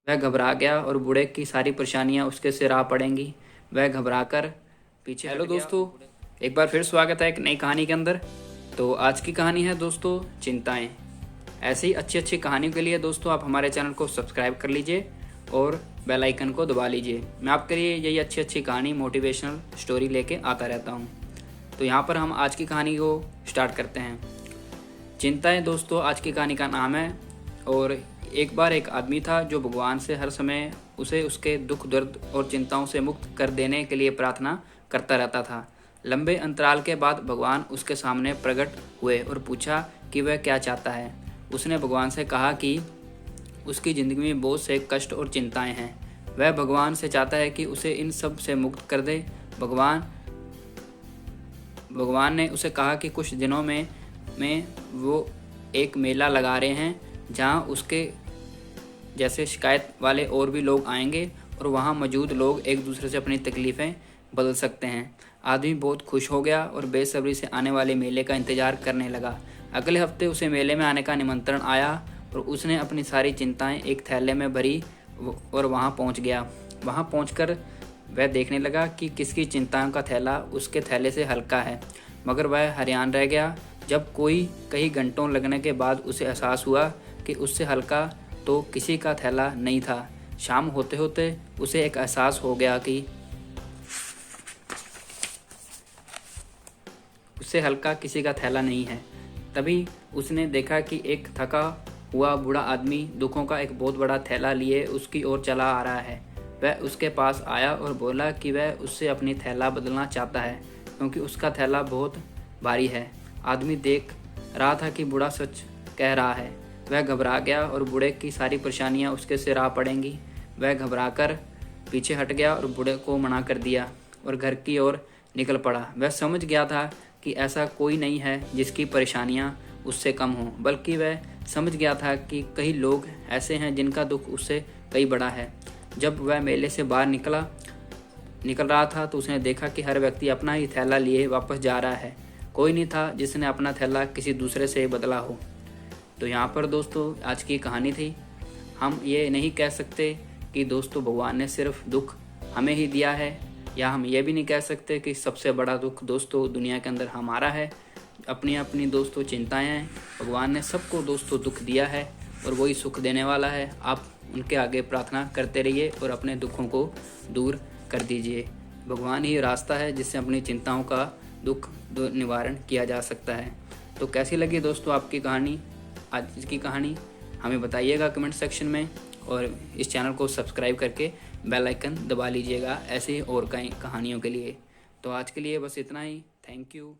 वह घबरा गया और बूढ़े की सारी परेशानियां उसके सिर आ पड़ेंगी। वह घबराकर पीछे हेलो दोस्तों, एक बार फिर स्वागत है एक नई कहानी के अंदर। तो आज की कहानी है दोस्तों चिंताएं। ऐसी अच्छी अच्छी कहानियों के लिए दोस्तों आप हमारे चैनल को सब्सक्राइब कर लीजिए और बेल आइकन को दबा लीजिए। मैं आपके लिए यही अच्छी अच्छी कहानी मोटिवेशनल स्टोरी लेके आता रहता हूँ। तो यहाँ पर हम आज की कहानी को स्टार्ट करते हैं। चिंताएं दोस्तों आज की कहानी का नाम है। और एक बार एक आदमी था जो भगवान से हर समय उसे उसके दुख दर्द और चिंताओं से मुक्त कर देने के लिए प्रार्थना करता रहता था। लंबे अंतराल के बाद भगवान उसके सामने प्रकट हुए और पूछा कि वह क्या चाहता है। उसने भगवान से कहा कि उसकी ज़िंदगी में बहुत से कष्ट और चिंताएं हैं। वह भगवान से चाहता है कि उसे इन सब से मुक्त कर दे। भगवान ने उसे कहा कि कुछ दिनों में वो एक मेला लगा रहे हैं जहां उसके जैसे शिकायत वाले और भी लोग आएंगे और वहां मौजूद लोग एक दूसरे से अपनी तकलीफ़ें बदल सकते हैं। आदमी बहुत खुश हो गया और बेसब्री से आने वाले मेले का इंतज़ार करने लगा। अगले हफ्ते उसे मेले में आने का निमंत्रण आया और उसने अपनी सारी चिंताएं एक थैले में भरी और वहां पहुंच गया। वहां पहुंचकर वह देखने लगा कि किसकी चिंताओं का थैला उसके थैले से हल्का है, मगर वह हैरान रह गया जब कई घंटों लगने के बाद उसे एहसास हुआ कि उससे हल्का तो किसी का थैला नहीं था। शाम होते होते उसे एक एहसास हो गया कि उससे हल्का किसी का थैला नहीं है। तभी उसने देखा कि एक थका हुआ बूढ़ा आदमी दुखों का एक बहुत बड़ा थैला लिए उसकी ओर चला आ रहा है। वह उसके पास आया और बोला कि वह उससे अपनी थैला बदलना चाहता है क्योंकि उसका थैला बहुत भारी है। आदमी देख रहा था कि बूढ़ा सच कह रहा है। वह घबरा गया और बूढ़े की सारी परेशानियां उसके सिर आ पड़ेंगी। वह घबराकर पीछे हट गया और बूढ़े को मना कर दिया और घर की ओर निकल पड़ा। वह समझ गया था कि ऐसा कोई नहीं है जिसकी परेशानियां उससे कम हों, बल्कि वह समझ गया था कि कई लोग ऐसे हैं जिनका दुख उससे कई बड़ा है। जब वह मेले से बाहर निकल रहा था तो उसने देखा कि हर व्यक्ति अपना ही थैला लिए वापस जा रहा है। कोई नहीं था जिसने अपना थैला किसी दूसरे से बदला हो। तो यहाँ पर दोस्तों आज की कहानी थी। हम ये नहीं कह सकते कि दोस्तों भगवान ने सिर्फ दुख हमें ही दिया है, या हम ये भी नहीं कह सकते कि सबसे बड़ा दुख दोस्तों दुनिया के अंदर हमारा है। अपनी अपनी दोस्तों चिंताएं हैं। भगवान ने सबको दोस्तों दुख दिया है और वही सुख देने वाला है। आप उनके आगे प्रार्थना करते रहिए और अपने दुखों को दूर कर दीजिए। भगवान ही रास्ता है जिससे अपनी चिंताओं का दुख निवारण किया जा सकता है। तो कैसी लगी दोस्तों आपकी कहानी, आज की कहानी हमें बताइएगा कमेंट सेक्शन में, और इस चैनल को सब्सक्राइब करके बेल आइकन दबा लीजिएगा ऐसे ही और कई कहानियों के लिए। तो आज के लिए बस इतना ही। Thank you.